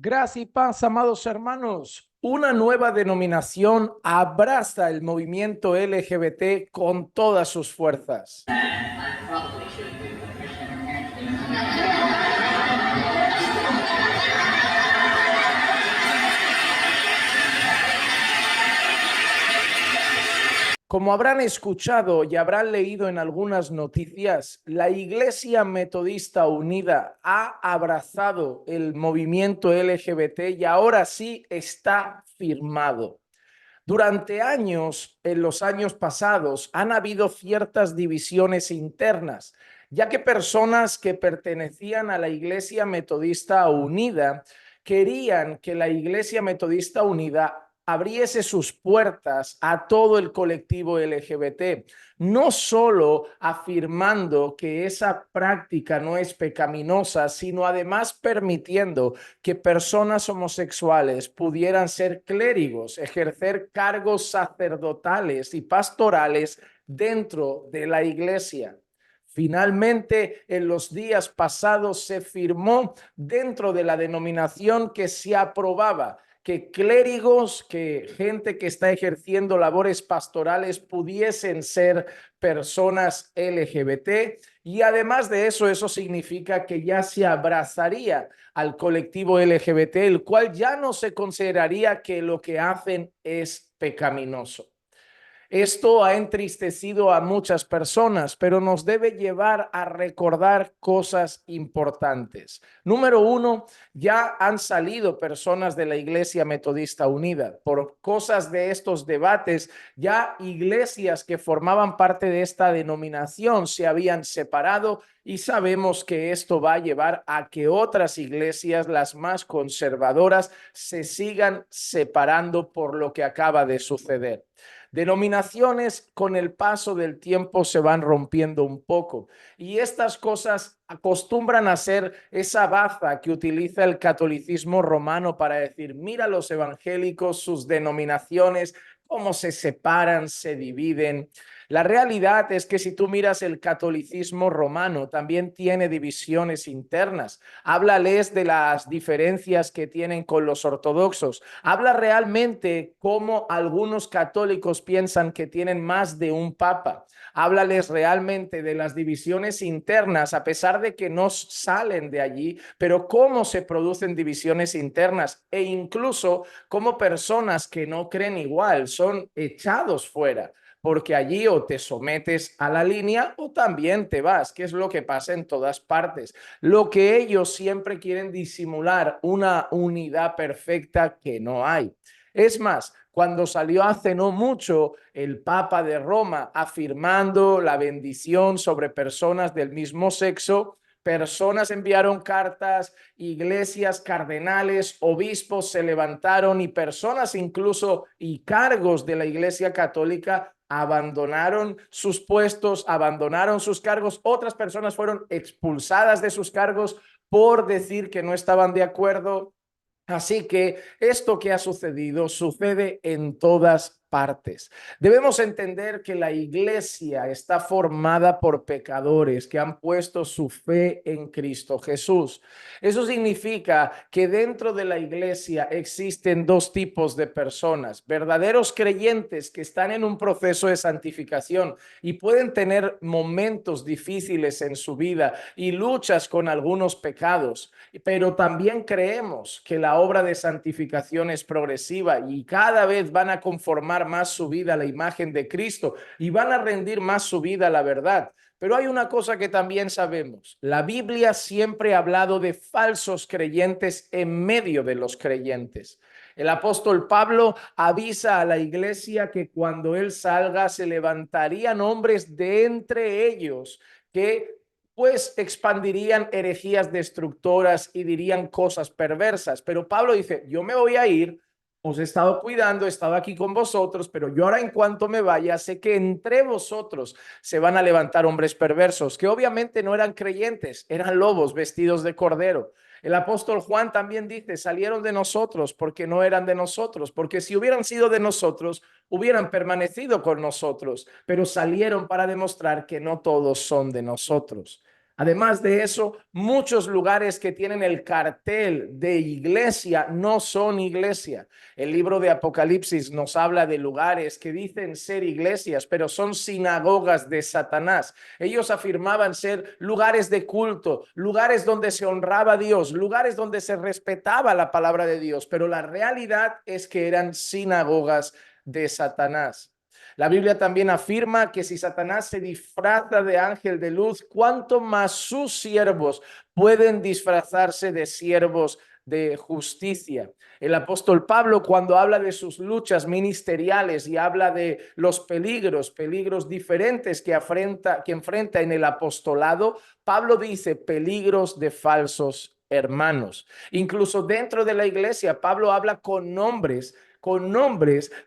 Gracia y paz, amados hermanos. Una nueva denominación abraza el movimiento LGBT con todas sus fuerzas. Como habrán escuchado y habrán leído en algunas noticias, la Iglesia Metodista Unida ha abrazado el movimiento LGBT y ahora sí está firmado. Durante años, en los años pasados, han habido ciertas divisiones internas, ya que personas que pertenecían a la Iglesia Metodista Unida querían que la Iglesia Metodista Unida abriese sus puertas a todo el colectivo LGBT, no solo afirmando que esa práctica no es pecaminosa, sino además permitiendo que personas homosexuales pudieran ser clérigos, ejercer cargos sacerdotales y pastorales dentro de la iglesia. Finalmente, en los días pasados se firmó dentro de la denominación que se aprobaba que clérigos, que gente que está ejerciendo labores pastorales pudiesen ser personas LGBT, y además de eso, eso significa que ya se abrazaría al colectivo LGBT, el cual ya no se consideraría que lo que hacen es pecaminoso. Esto ha entristecido a muchas personas, pero nos debe llevar a recordar cosas importantes. Número uno, ya han salido personas de la Iglesia Metodista Unida. Por cosas de estos debates, ya iglesias que formaban parte de esta denominación se habían separado y sabemos que esto va a llevar a que otras iglesias, las más conservadoras, se sigan separando por lo que acaba de suceder. Denominaciones con el paso del tiempo se van rompiendo un poco y estas cosas acostumbran a ser esa baza que utiliza el catolicismo romano para decir, mira los evangélicos, sus denominaciones, cómo se separan, se dividen. La realidad es que si tú miras el catolicismo romano, también tiene divisiones internas. Háblales de las diferencias que tienen con los ortodoxos. Habla realmente cómo algunos católicos piensan que tienen más de un papa. Háblales realmente de las divisiones internas, a pesar de que no salen de allí, pero cómo se producen divisiones internas e incluso cómo personas que no creen igual son echados fuera, porque allí o te sometes a la línea o también te vas, que es lo que pasa en todas partes. Lo que ellos siempre quieren disimular, una unidad perfecta que no hay. Es más, cuando salió hace no mucho el Papa de Roma afirmando la bendición sobre personas del mismo sexo, personas enviaron cartas, iglesias, cardenales, obispos se levantaron y personas incluso y cargos de la Iglesia Católica abandonaron sus puestos, abandonaron sus cargos. Otras personas fueron expulsadas de sus cargos por decir que no estaban de acuerdo. Así que esto que ha sucedido sucede en todas partes. Debemos entender que la iglesia está formada por pecadores que han puesto su fe en Cristo Jesús. Eso significa que dentro de la iglesia existen dos tipos de personas: verdaderos creyentes que están en un proceso de santificación y pueden tener momentos difíciles en su vida y luchas con algunos pecados, pero también creemos que la obra de santificación es progresiva y cada vez van a conformar más su vida a la imagen de Cristo y van a rendir más su vida a la verdad. Pero hay una cosa que también sabemos: la Biblia siempre ha hablado de falsos creyentes en medio de los creyentes. El apóstol Pablo avisa a la iglesia que cuando él salga se levantarían hombres de entre ellos que pues expandirían herejías destructoras y dirían cosas perversas. Pero Pablo dice, yo me voy a ir, os he estado cuidando, he estado aquí con vosotros, pero yo ahora en cuanto me vaya, sé que entre vosotros se van a levantar hombres perversos, que obviamente no eran creyentes, eran lobos vestidos de cordero. El apóstol Juan también dice, salieron de nosotros porque no eran de nosotros, porque si hubieran sido de nosotros, hubieran permanecido con nosotros, pero salieron para demostrar que no todos son de nosotros. Además de eso, muchos lugares que tienen el cartel de iglesia no son iglesia. El libro de Apocalipsis nos habla de lugares que dicen ser iglesias, pero son sinagogas de Satanás. Ellos afirmaban ser lugares de culto, lugares donde se honraba a Dios, lugares donde se respetaba la palabra de Dios, pero la realidad es que eran sinagogas de Satanás. La Biblia también afirma que si Satanás se disfraza de ángel de luz, ¿cuánto más sus siervos pueden disfrazarse de siervos de justicia? El apóstol Pablo, cuando habla de sus luchas ministeriales y habla de los peligros diferentes que enfrenta en el apostolado, Pablo dice peligros de falsos hermanos. Incluso dentro de la iglesia, Pablo habla con nombres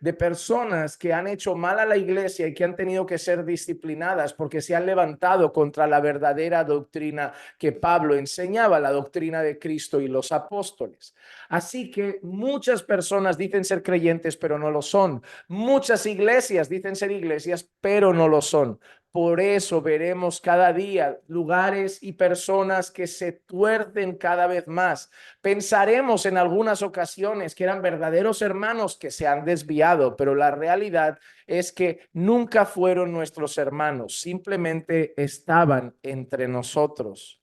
de personas que han hecho mal a la iglesia y que han tenido que ser disciplinadas porque se han levantado contra la verdadera doctrina que Pablo enseñaba, la doctrina de Cristo y los apóstoles. Así que muchas personas dicen ser creyentes, pero no lo son. Muchas iglesias dicen ser iglesias, pero no lo son. Por eso veremos cada día lugares y personas que se tuercen cada vez más. Pensaremos en algunas ocasiones que eran verdaderos hermanos que se han desviado, pero la realidad es que nunca fueron nuestros hermanos, simplemente estaban entre nosotros.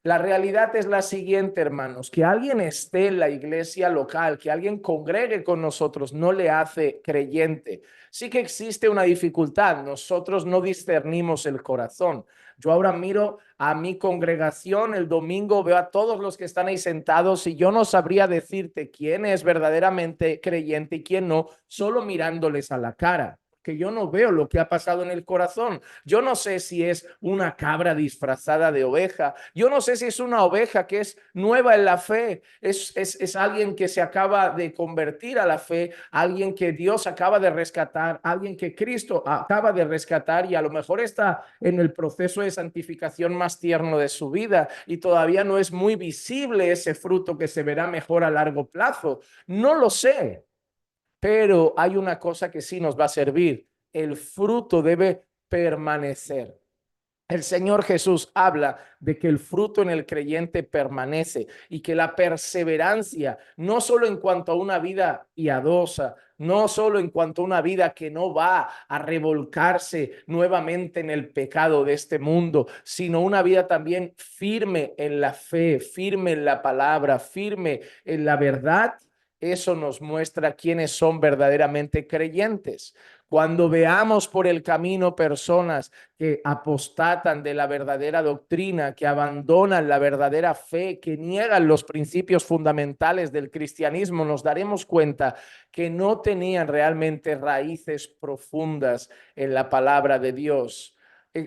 La realidad es la siguiente, hermanos, que alguien esté en la iglesia local, que alguien congregue con nosotros, no le hace creyente. Sí que existe una dificultad, nosotros no discernimos el corazón. Yo ahora miro a mi congregación el domingo, veo a todos los que están ahí sentados y yo no sabría decirte quién es verdaderamente creyente y quién no, solo mirándoles a la cara, que yo no veo lo que ha pasado en el corazón. Yo no sé si es una cabra disfrazada de oveja. Yo no sé si es una oveja que es nueva en la fe. Es alguien que se acaba de convertir a la fe, alguien que Dios acaba de rescatar, alguien que Cristo acaba de rescatar y a lo mejor está en el proceso de santificación más tierno de su vida y todavía no es muy visible ese fruto que se verá mejor a largo plazo. No lo sé. Pero hay una cosa que sí nos va a servir. El fruto debe permanecer. El Señor Jesús habla de que el fruto en el creyente permanece y que la perseverancia, no solo en cuanto a una vida piadosa, no solo en cuanto a una vida que no va a revolcarse nuevamente en el pecado de este mundo, sino una vida también firme en la fe, firme en la palabra, firme en la verdad. Eso nos muestra quiénes son verdaderamente creyentes. Cuando veamos por el camino personas que apostatan de la verdadera doctrina, que abandonan la verdadera fe, que niegan los principios fundamentales del cristianismo, nos daremos cuenta que no tenían realmente raíces profundas en la palabra de Dios.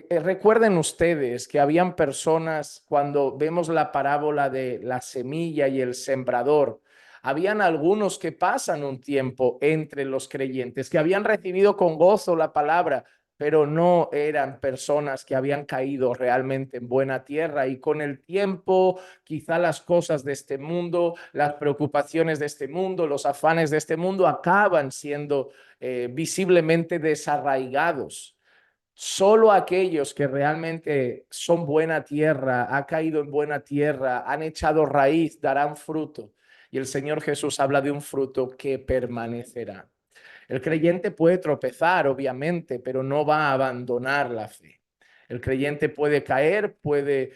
Recuerden ustedes que habían personas, cuando vemos la parábola de la semilla y el sembrador, habían algunos que pasan un tiempo entre los creyentes, que habían recibido con gozo la palabra, pero no eran personas que habían caído realmente en buena tierra y con el tiempo quizá las cosas de este mundo, las preocupaciones de este mundo, los afanes de este mundo acaban siendo visiblemente desarraigados. Solo aquellos que realmente son buena tierra, ha caído en buena tierra, han echado raíz, darán fruto. Y el Señor Jesús habla de un fruto que permanecerá. El creyente puede tropezar, obviamente, pero no va a abandonar la fe. El creyente puede caer, puede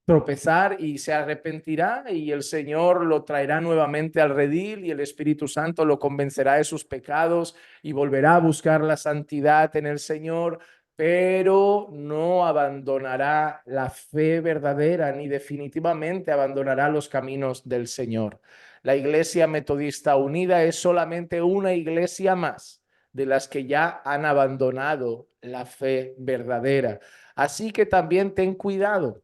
tropezar y se arrepentirá y el Señor lo traerá nuevamente al redil y el Espíritu Santo lo convencerá de sus pecados y volverá a buscar la santidad en el Señor, pero no abandonará la fe verdadera ni definitivamente abandonará los caminos del Señor. La Iglesia Metodista Unida es solamente una iglesia más de las que ya han abandonado la fe verdadera. Así que también ten cuidado.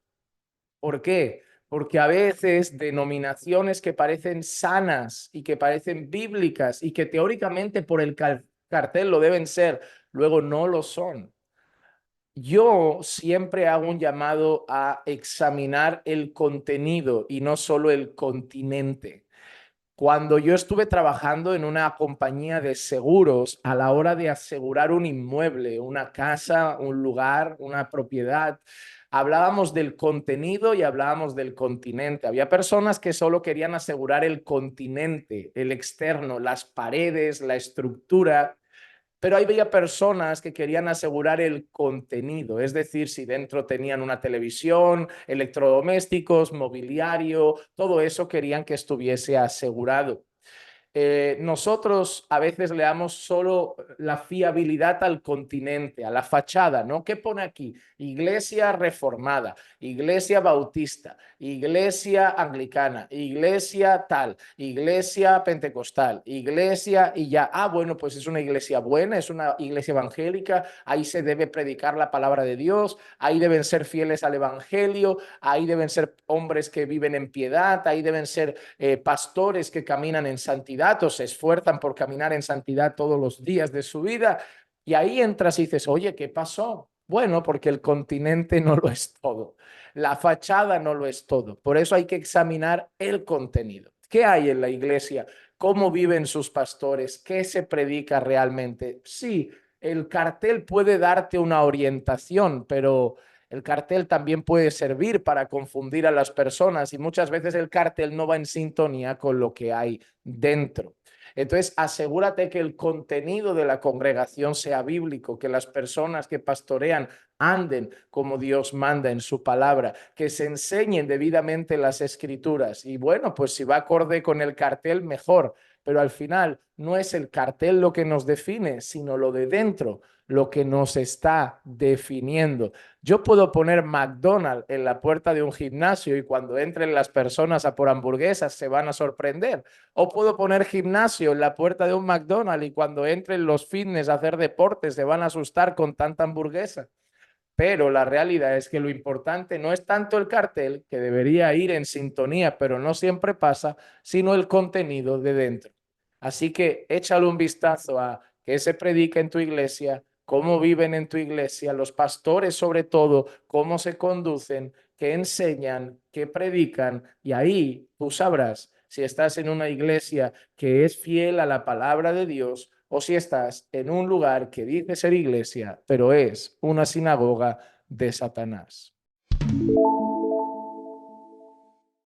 ¿Por qué? Porque a veces denominaciones que parecen sanas y que parecen bíblicas y que teóricamente por el cartel lo deben ser, luego no lo son. Yo siempre hago un llamado a examinar el contenido y no solo el continente. Cuando yo estuve trabajando en una compañía de seguros, a la hora de asegurar un inmueble, una casa, un lugar, una propiedad, Hablábamos del contenido y hablábamos del continente. Había personas que solo querían asegurar el continente, el externo, las paredes, la estructura, pero había personas que querían asegurar el contenido, es decir, si dentro tenían una televisión, electrodomésticos, mobiliario, todo eso querían que estuviese asegurado. Nosotros a veces le damos solo la fiabilidad al continente, a la fachada, ¿no? ¿Qué pone aquí? Iglesia reformada, iglesia bautista, iglesia anglicana, iglesia tal, iglesia pentecostal, iglesia y ya. Ah, bueno, pues es una iglesia buena, es una iglesia evangélica, ahí se debe predicar la palabra de Dios, ahí deben ser fieles al evangelio, ahí deben ser hombres que viven en piedad, ahí deben ser pastores que caminan en santidad o se esfuerzan por caminar en santidad todos los días de su vida. Y ahí entras y dices, oye, ¿qué pasó? Bueno, porque el continente no lo es todo. La fachada no lo es todo. Por eso hay que examinar el contenido. ¿Qué hay en la iglesia? ¿Cómo viven sus pastores? ¿Qué se predica realmente? Sí, el cartel puede darte una orientación, pero el cartel también puede servir para confundir a las personas y muchas veces el cartel no va en sintonía con lo que hay dentro. Entonces, asegúrate que el contenido de la congregación sea bíblico, que las personas que pastorean anden como Dios manda en su palabra, que se enseñen debidamente las escrituras. Y bueno, pues si va acorde con el cartel, mejor. Pero al final no es el cartel lo que nos define, sino lo de dentro, lo que nos está definiendo. Yo puedo poner McDonald's en la puerta de un gimnasio y cuando entren las personas a por hamburguesas se van a sorprender. O puedo poner gimnasio en la puerta de un McDonald's y cuando entren los fitness a hacer deportes se van a asustar con tanta hamburguesa. Pero la realidad es que lo importante no es tanto el cartel, que debería ir en sintonía, pero no siempre pasa, sino el contenido de dentro. Así que échale un vistazo a qué se predica en tu iglesia, cómo viven en tu iglesia, los pastores sobre todo, cómo se conducen, qué enseñan, qué predican, y ahí tú sabrás si estás en una iglesia que es fiel a la palabra de Dios o si estás en un lugar que dice ser iglesia, pero es una sinagoga de Satanás.